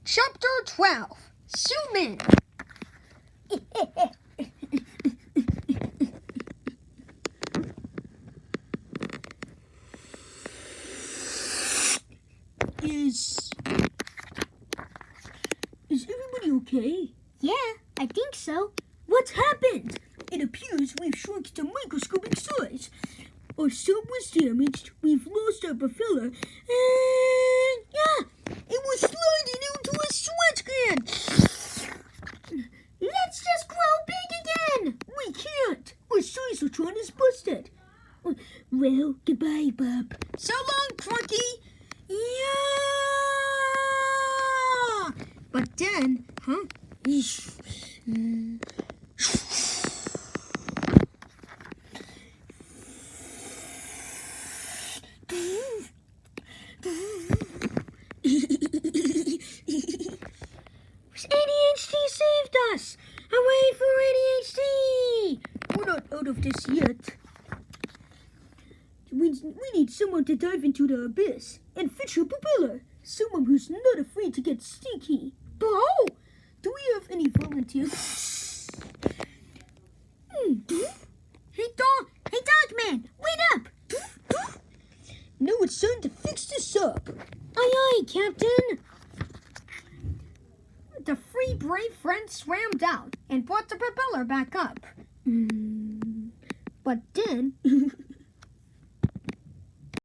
Chapter 12. Zoom in. Is everybody okay? Yeah, I think so. What's happened? It appears we've shrunk to microscopic size. Our sub was damaged, we've lost our propeller, and it was sliding into a sweat gland. Let's just grow big again. We can't. Our Seisotron is busted. Well, goodbye, Bob. So long, Clunky. Yeah! But then, ADHD saved us! Hooray for ADHD! We're not out of this yet. We need someone to dive into the abyss and fix your propeller. Someone who's not afraid to get sticky. Bro, do we have any volunteers? Hey, Dogman, wait up! Now it's time to fix this up. Aye, aye, Captain. the three brave friends swam down and brought the propeller back up. But then